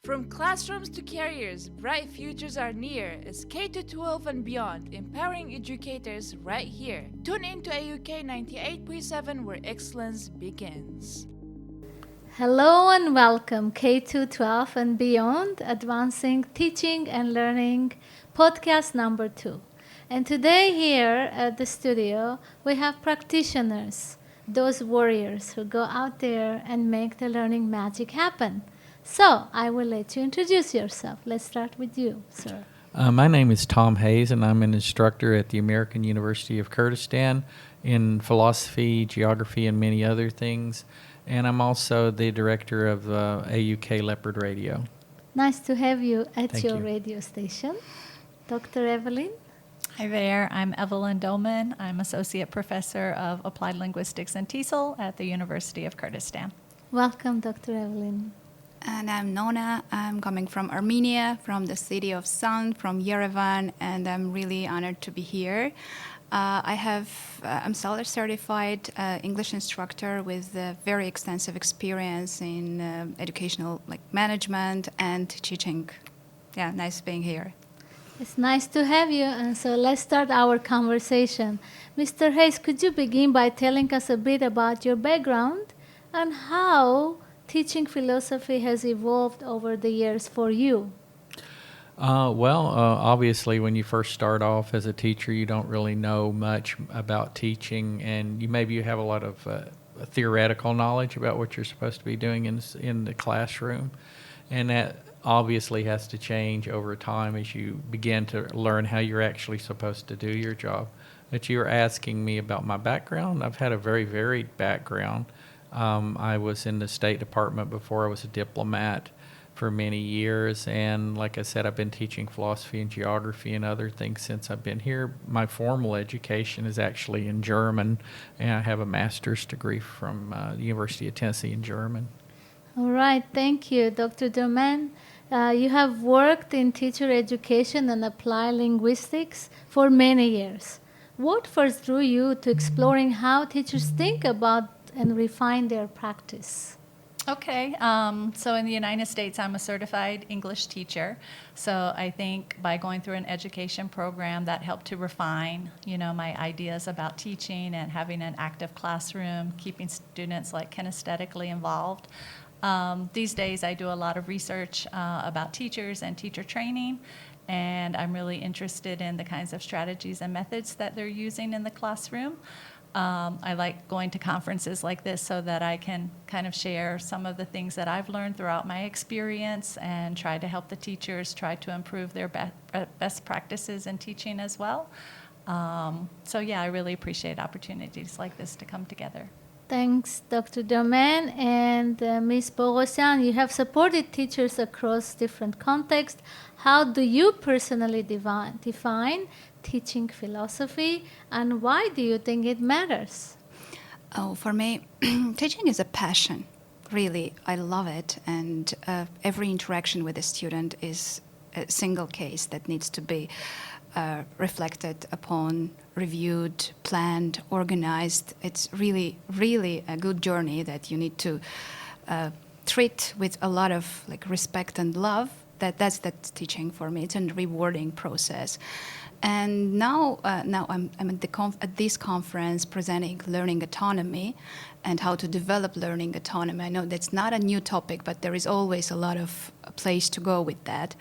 From classrooms to careers, bright futures are near as K-12 and beyond, empowering educators right here. Tune into AUK 98.7 where excellence begins. Hello and welcome K-12 and beyond, advancing teaching and learning, podcast number 2. And today here at the studio, we have practitioners, those warriors who go out there and make the learning magic happen. So I will let you introduce yourself. Let's start with you, sir. My name is Tom Hayes, and I'm an instructor at the American University of Kurdistan in philosophy, geography, and many other things. And I'm also the director of AUK Leopard Radio. Nice to have you at Thank your you. radio station. Dr. Evelyn? Hi there, I'm Evelyn Doman. I'm Associate Professor of Applied Linguistics and TESOL at the University of Kurdistan. Welcome, Dr. Evelyn. And I'm Nonna. I'm coming from Armenia, from the city of Sun, from Yerevan, and I'm really honored to be here. I'm Solid certified English instructor with very extensive experience in educational management and teaching. Yeah, nice being here. It's nice to have you, and so let's start our conversation. Mr. Hayes, could you begin by telling us a bit about your background and how teaching philosophy has evolved over the years for you? Obviously, when you first start off as a teacher, you don't really know much about teaching, and maybe you have a lot of theoretical knowledge about what you're supposed to be doing in the classroom, and that obviously has to change over time as you begin to learn how you're actually supposed to do your job. But you're asking me about my background. I've had a very varied background. I was in the State Department before I was a diplomat for many years, and like I said, I've been teaching philosophy and geography and other things since I've been here. My formal education is actually in German, and I have a master's degree from the University of Tennessee in German. All right, thank you, Dr. Doman. You have worked in teacher education and applied linguistics for many years. What first drew you to exploring how teachers think about and refine their practice? Okay, so in the United States, I'm a certified English teacher. So I think by going through an education program that helped to refine, my ideas about teaching and having an active classroom, keeping students kinesthetically involved. These days, I do a lot of research about teachers and teacher training, and I'm really interested in the kinds of strategies and methods that they're using in the classroom. I like going to conferences like this so that I can kind of share some of the things that I've learned throughout my experience and try to help the teachers try to improve their best practices in teaching as well. I really appreciate opportunities like this to come together. Thanks, Dr. Doman. And Ms. Poghosyan, you have supported teachers across different contexts. How do you personally define teaching philosophy, and why do you think it matters? Oh, for me, teaching is a passion. Really, I love it, and every interaction with a student is a single case that needs to be reflected upon, reviewed, planned, organized. It's really, really a good journey that you need to treat with a lot of respect and love. That's teaching for me. It's a rewarding process. And now I'm at this conference presenting learning autonomy and how to develop learning autonomy. I know that's not a new topic, but there is always a lot of place to go with that.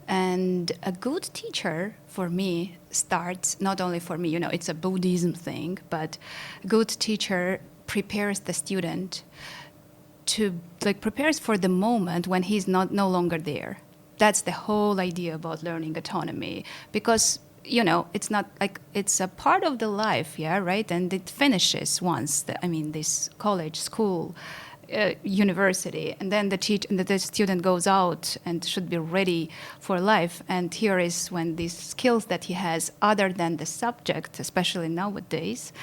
And a good teacher for me starts, not only for me, it's a Buddhism thing, but a good teacher prepares the student prepares for the moment when he's no longer there. That's the whole idea about learning autonomy, because it's not it's a part of the life, yeah, right? And it finishes once, this college, school, university, and then the student goes out and should be ready for life. And here is when these skills that he has, other than the subject, especially nowadays,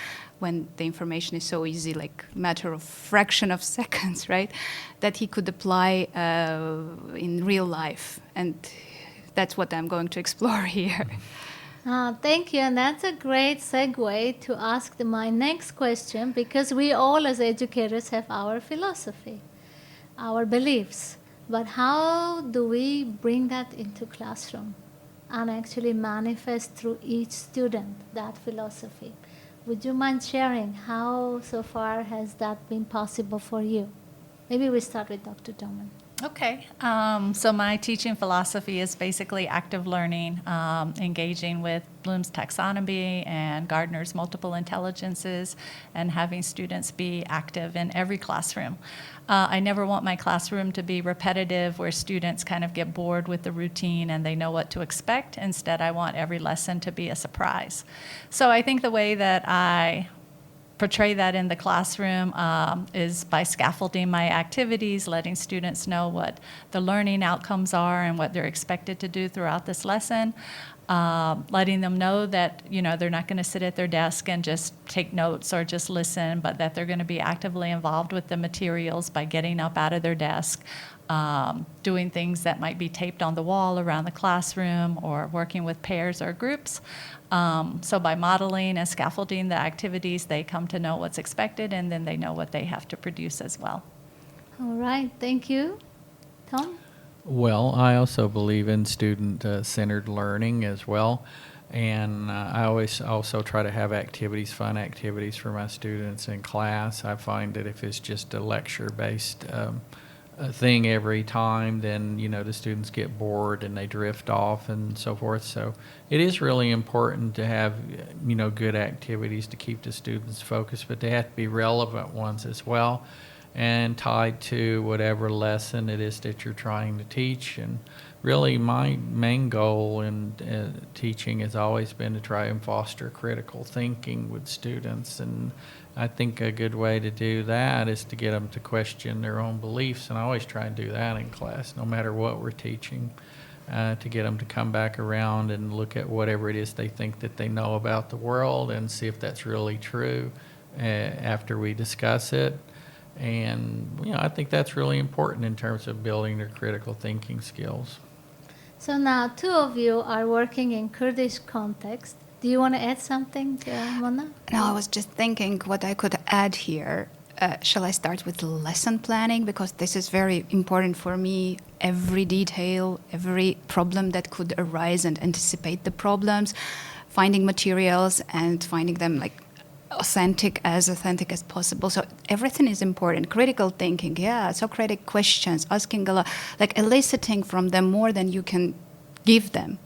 when the information is so easy, matter of fraction of seconds, right, that he could apply in real life. And that's what I'm going to explore here. Thank you, and that's a great segue to ask my next question, because we all as educators have our philosophy, our beliefs. But how do we bring that into classroom and actually manifest through each student that philosophy? Would you mind sharing how so far has that been possible for you? Maybe we start with Dr. Doman. Okay. So my teaching philosophy is basically active learning, engaging with Bloom's taxonomy and Gardner's multiple intelligences, and having students be active in every classroom. I never want my classroom to be repetitive where students kind of get bored with the routine and they know what to expect. Instead, I want every lesson to be a surprise. So I think the way that I portray that in the classroom is by scaffolding my activities, letting students know what the learning outcomes are and what they're expected to do throughout this lesson, letting them know that they're not going to sit at their desk and just take notes or just listen, but that they're going to be actively involved with the materials by getting up out of their desk, doing things that might be taped on the wall around the classroom or working with pairs or groups. So by modeling and scaffolding the activities, they come to know what's expected, and then they know what they have to produce as well. All right, thank you. Tom? Well, I also believe in student-centered learning as well. And I always also try to have activities, fun activities for my students in class. I find that if it's just a lecture-based thing every time, then the students get bored and they drift off and so forth. So it is really important to have good activities to keep the students focused, but they have to be relevant ones as well and tied to whatever lesson it is that you're trying to teach. And really my main goal in teaching has always been to try and foster critical thinking with students, and I think a good way to do that is to get them to question their own beliefs, and I always try and do that in class, no matter what we're teaching, to get them to come back around and look at whatever it is they think that they know about the world and see if that's really true after we discuss it. And I think that's really important in terms of building their critical thinking skills. So now 2 of you are working in Kurdish context. Do you want to add something, Mona? No, I was just thinking what I could add here. Shall I start with lesson planning? Because this is very important for me. Every detail, every problem that could arise, and anticipate the problems, finding materials and finding them authentic as possible. So everything is important. Critical thinking, Socratic questions, asking a lot, eliciting from them more than you can give them.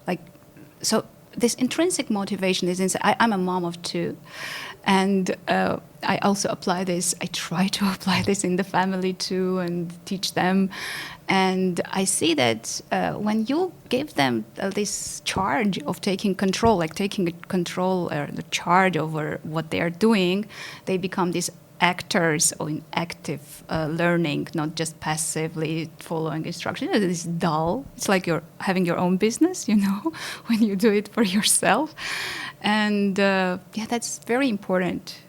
So this intrinsic motivation is inside. I'm a mom of 2, and I also apply this. I try to apply this in the family too and teach them. And I see that when you give them this charge of taking control, taking control or the charge over what they are doing, they become these actors in active learning, not just passively following instructions. It's dull. It's like you're having your own business, when you do it for yourself. And that's very important.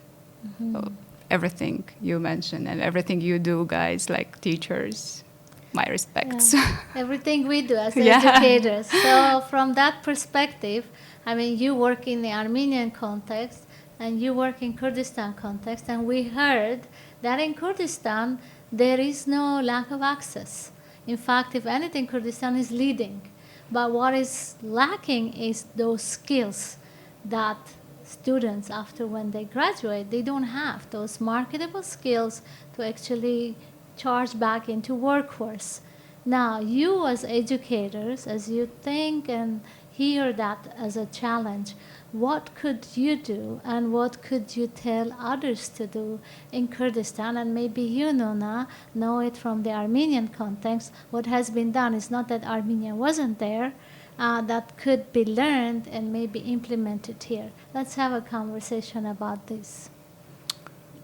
Mm-hmm. Everything you mentioned and everything you do, guys, like teachers, my respects. Yeah. Everything we do as educators. So from that perspective, you work in the Armenian context and you work in Kurdistan context, and we heard that in Kurdistan there is no lack of access. In fact, if anything, Kurdistan is leading. But what is lacking is those skills that students, after when they graduate, they don't have those marketable skills to actually charge back into workforce. Now, you as educators, as you think and hear that as a challenge, what could you do and what could you tell others to do in Kurdistan? And maybe you, Nonna, know it from the Armenian context. What has been done is not that Armenia wasn't there, that could be learned and maybe implemented here. Let's have a conversation about this.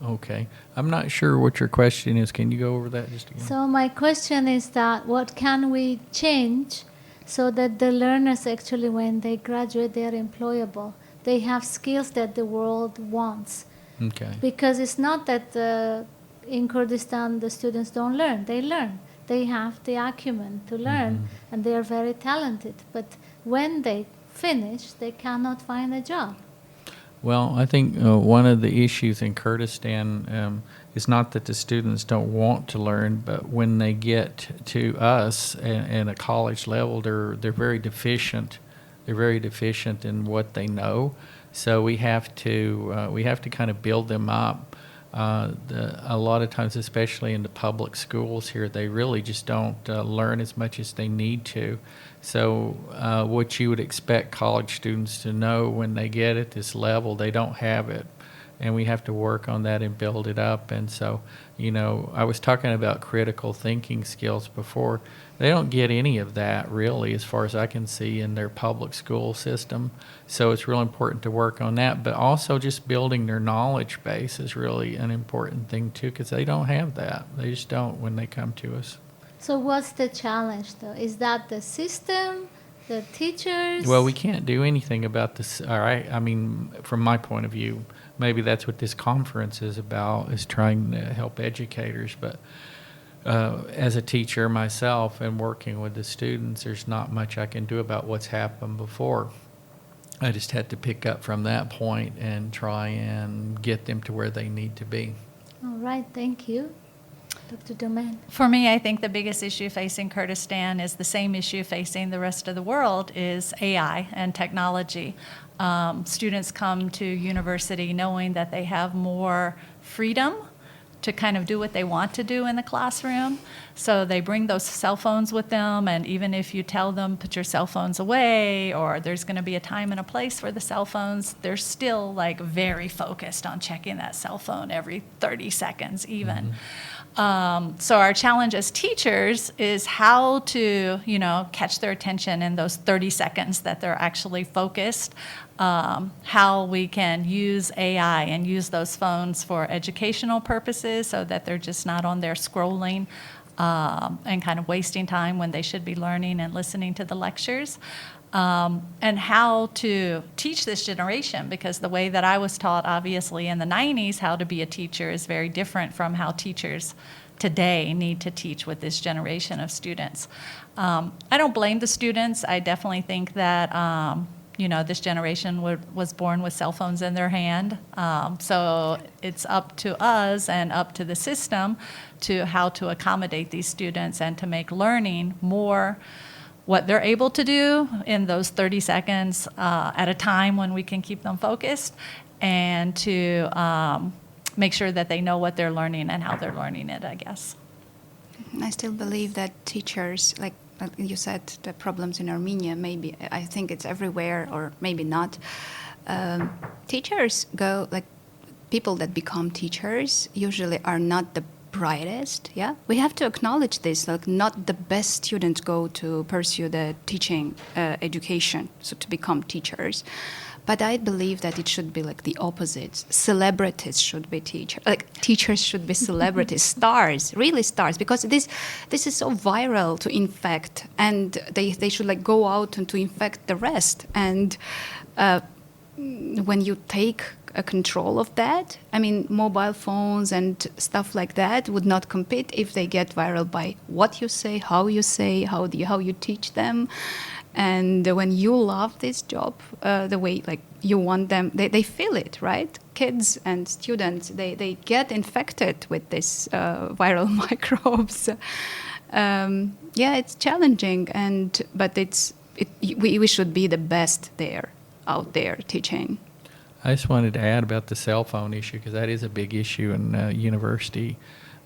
Okay. I'm not sure what your question is. Can you go over that just again? So my question is that what can we change so that the learners actually, when they graduate, they are employable? They have skills that the world wants. Okay. Because it's not that in Kurdistan the students don't learn. They learn. They have the acumen to learn, and they are very talented. But when they finish, they cannot find a job. Well, I think one of the issues in Kurdistan is not that the students don't want to learn, but when they get to us at a college level, they're very deficient. They're very deficient in what they know. So we have to kind of build them up. A lot of times, especially in the public schools here, they really just don't learn as much as they need to. So what you would expect college students to know when they get at this level, they don't have it. And we have to work on that and build it up. And so, I was talking about critical thinking skills before. They don't get any of that, really, as far as I can see, in their public school system. So it's real important to work on that. But also just building their knowledge base is really an important thing, too, because they don't have that. They just don't when they come to us. So what's the challenge, though? Is that the system, the teachers? Well, we can't do anything about this. All right. I mean, from my point of view, maybe that's what this conference is about, is trying to help educators. But as a teacher myself and working with the students, there's not much I can do about what's happened before. I just had to pick up from that point and try and get them to where they need to be. All right, thank you. Dr. Doman. For me, I think the biggest issue facing Kurdistan is the same issue facing the rest of the world, is AI and technology. Students come to university knowing that they have more freedom to kind of do what they want to do in the classroom. So they bring those cell phones with them, and even if you tell them, put your cell phones away, or there's going to be a time and a place for the cell phones, they're still like very focused on checking that cell phone every 30 seconds even. Mm-hmm. So our challenge as teachers is how to, catch their attention in those 30 seconds that they're actually focused. How we can use AI and use those phones for educational purposes so that they're just not on there scrolling and kind of wasting time when they should be learning and listening to the lectures. And how to teach this generation, because the way that I was taught, obviously, in the 90s, how to be a teacher is very different from how teachers today need to teach with this generation of students. I don't blame the students. I definitely think that this generation was born with cell phones in their hand. So it's up to us and up to the system to how to accommodate these students and to make learning more what they're able to do in those 30 seconds at a time when we can keep them focused, and to make sure that they know what they're learning and how they're learning it, I guess. I still believe that teachers, like you said, the problems in Armenia, maybe, I think it's everywhere, or maybe not. Teachers go, like, people that become teachers usually are not the brightest, yeah? We have to acknowledge this, like, not the best students go to pursue the teaching education, so to become teachers. But I believe that it should be like the opposite. Celebrities should be teachers. Like, teachers should be celebrities, stars, really stars, because this is so viral to infect, and they should like go out and to infect the rest. And when you take a control of that, I mean, mobile phones and stuff like that would not compete if they get viral by what you say, how you teach them. And when you love this job, the way like you want them, they feel it, right? Kids and students, they get infected with this viral microbes. It's challenging, but we should be the best out there teaching. I just wanted to add about the cell phone issue, because that is a big issue in university.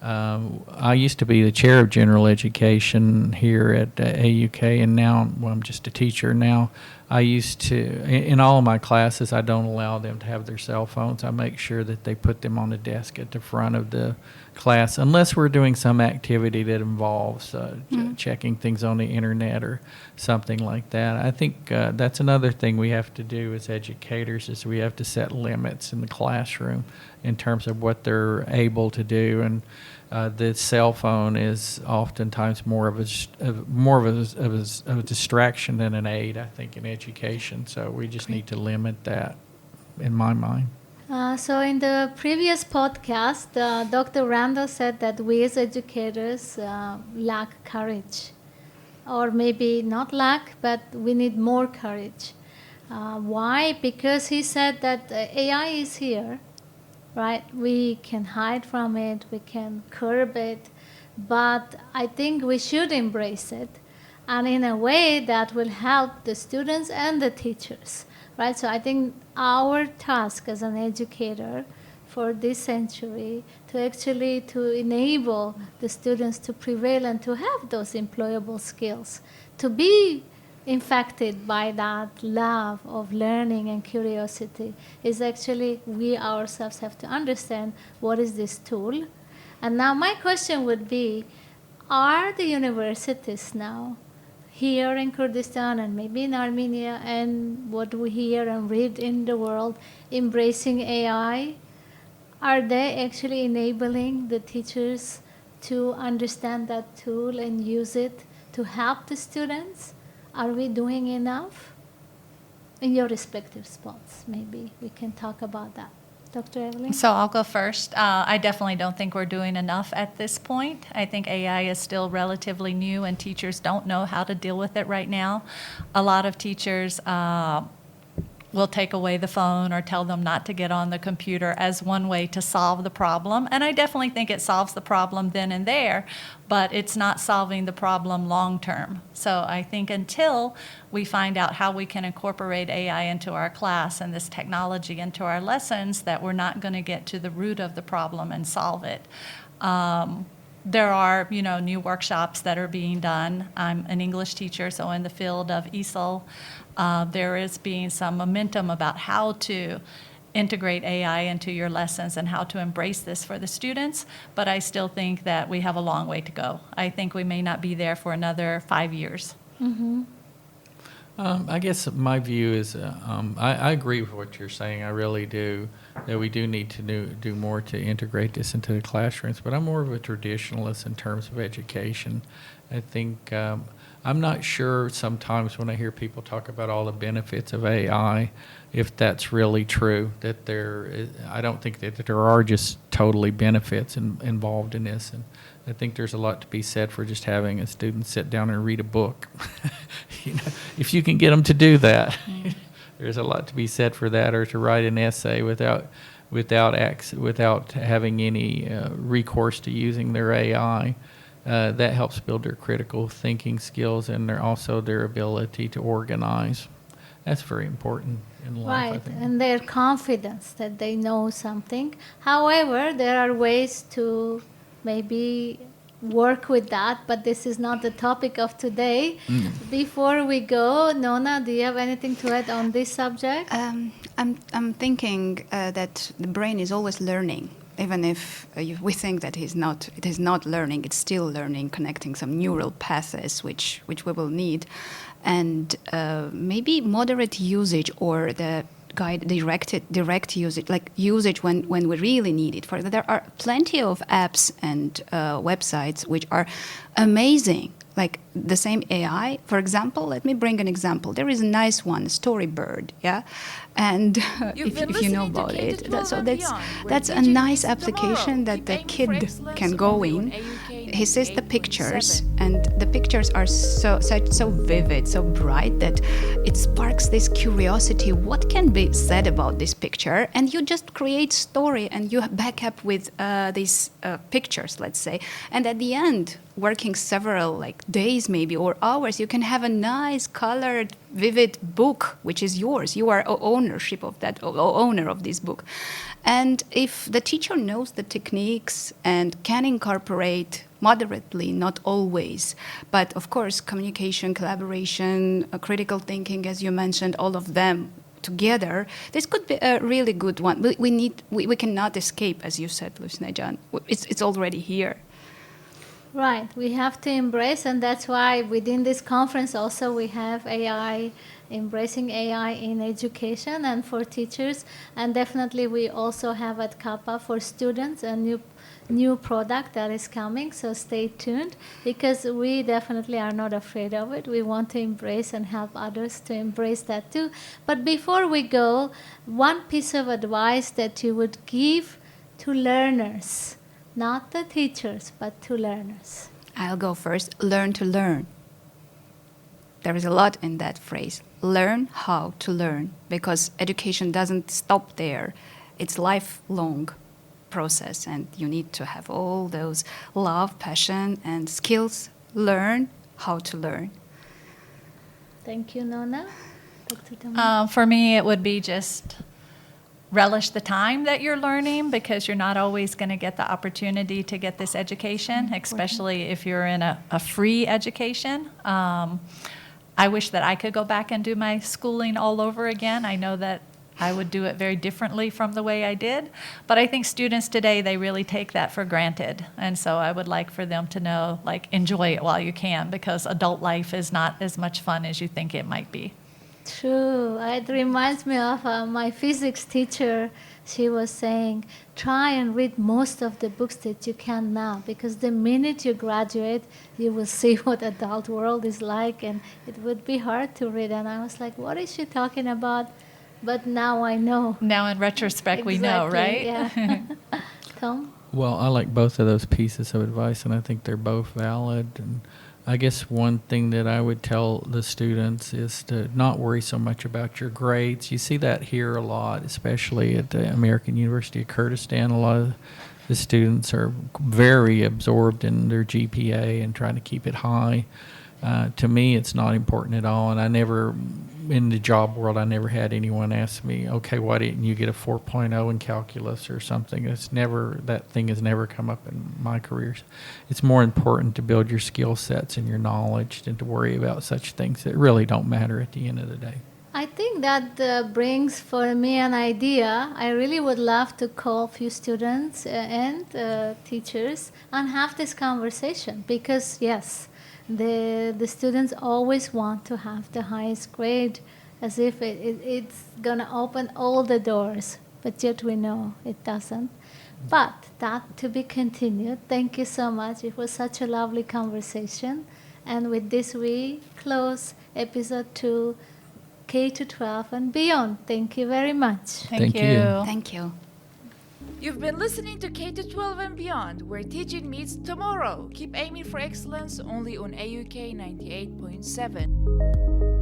I used to be the chair of general education here at AUK, and now, I'm just a teacher now. I used to, in all of my classes, I don't allow them to have their cell phones. I make sure that they put them on the desk at the front of the class, unless we're doing some activity that involves checking things on the internet or something like that. I think that's another thing we have to do as educators, is we have to set limits in the classroom in terms of what they're able to do. And the cell phone is oftentimes more of a distraction than an aid, I think, in education. So we just need to limit that, in my mind. So in the previous podcast, Dr. Randall said that we as educators lack courage, or maybe not lack, but we need more courage. Why? Because he said that AI is here, right? We can hide from it, we can curb it, but I think we should embrace it, and in a way that will help the students and the teachers, right? So I think our task as an educator for this century to actually to enable the students to prevail and to have those employable skills, to be infected by that love of learning and curiosity, is actually we ourselves have to understand what is this tool. And now my question would be, are the universities now here in Kurdistan and maybe in Armenia and what we hear and read in the world embracing AI? Are they actually enabling the teachers to understand that tool and use it to help the students? Are we doing enough? In your respective spots, maybe we can talk about that. Dr. Evelyn? So I'll go first. I definitely don't think we're doing enough at this point. I think AI is still relatively new and teachers don't know how to deal with it right now. A lot of teachers will take away the phone or tell them not to get on the computer as one way to solve the problem. And I definitely think it solves the problem then and there, but it's not solving the problem long term. So I think until we find out how we can incorporate AI into our class and this technology into our lessons, that we're not going to get to the root of the problem and solve it. There are, new workshops that are being done. I'm an English teacher, so in the field of ESOL, there is being some momentum about how to integrate AI into your lessons and how to embrace this for the students, but I still think that we have a long way to go. I think we may not be there for another 5 years. Mm-hmm. I guess my view is, I agree with what you're saying. I really do, that we do need to do more to integrate this into the classrooms. But I'm more of a traditionalist in terms of education. I think I'm not sure sometimes when I hear people talk about all the benefits of AI, if that's really true. That I don't think that there are just totally benefits involved in this. And I think there's a lot to be said for just having a student sit down and read a book. If you can get them to do that, there's a lot to be said for that, or to write an essay without having any recourse to using their AI. That helps build their critical thinking skills and their ability to organize. That's very important in life, I Right, think. and their confidence that they know something. However, there are ways to maybe work with that, but this is not the topic of today. Before we go, Nonna, do you have anything to add on this subject? I'm thinking that the brain is always learning. Even if we think that it is not learning, it's still learning, connecting some neural pathways which we will need, and maybe moderate usage or the direct usage, like usage when we really need it. There are plenty of apps and websites which are amazing. Like the same AI, for example, let me bring an example. There is a nice one, Storybird, yeah? And if you know about it, that's a nice application that the kid can go in. He sees the pictures, and the pictures are so vivid, so bright, that it sparks this curiosity. What can be said about this picture? And you just create story, and you back up with these pictures, let's say. And at the end, working several days maybe or hours, you can have a nice colored vivid book which is yours. You are owner of this book. And if the teacher knows the techniques and can incorporate moderately, not always, but of course communication, collaboration, critical thinking, as you mentioned, all of them together, this could be a really good one. We cannot escape, as you said, Lusnejan. It's already here. Right, we have to embrace, and that's why within this conference also we have AI, embracing AI in education and for teachers, and definitely we also have at Kappa for students a new product that is coming, so stay tuned, because we definitely are not afraid of it. We want to embrace and help others to embrace that too. But before we go, one piece of advice that you would give to learners, not the teachers, but to learners. I'll go first. Learn to learn. there is a lot in that phrase. Learn how to learn, because education doesn't stop there. It's lifelong process, and you need to have all those love, passion, and skills. Learn how to learn. Thank you, Nonna. Dr. Doman. For me, it would be just relish the time that you're learning, because you're not always going to get the opportunity to get this education, especially if you're in a free education. I wish that I could go back and do my schooling all over again. I know that I would do it very differently from the way I did. But I think students today, they really take that for granted. And so I would like for them to know, like, enjoy it while you can, because adult life is not as much fun as you think it might be. True. It reminds me of my physics teacher. She was saying, try and read most of the books that you can now, because the minute you graduate, you will see what adult world is like, and it would be hard to read. And I was like, what is she talking about? But now I know. Now in retrospect, we know, right? Yeah. Tom? Well, I like both of those pieces of advice, and I think they're both valid. And I guess one thing that I would tell the students is to not worry so much about your grades. You see that here a lot, especially at the American University of Kurdistan. A lot of the students are very absorbed in their GPA and trying to keep it high. To me, it's not important at all, and I never, in the job world, I never had anyone ask me, okay, why didn't you get a 4.0 in calculus or something? That thing has never come up in my career. It's more important to build your skill sets and your knowledge than to worry about such things that really don't matter at the end of the day. I think that brings for me an idea. I really would love to call a few students and teachers and have this conversation, because yes, the students always want to have the highest grade, as if it's going to open all the doors, but yet we know it doesn't. But that to be continued. Thank you so much. It was such a lovely conversation. And with this, we close episode 2, K-12 and beyond. Thank you very much. Thank you. Thank you. You've been listening to K-12 and Beyond, where teaching meets tomorrow. Keep aiming for excellence only on AUK 98.7.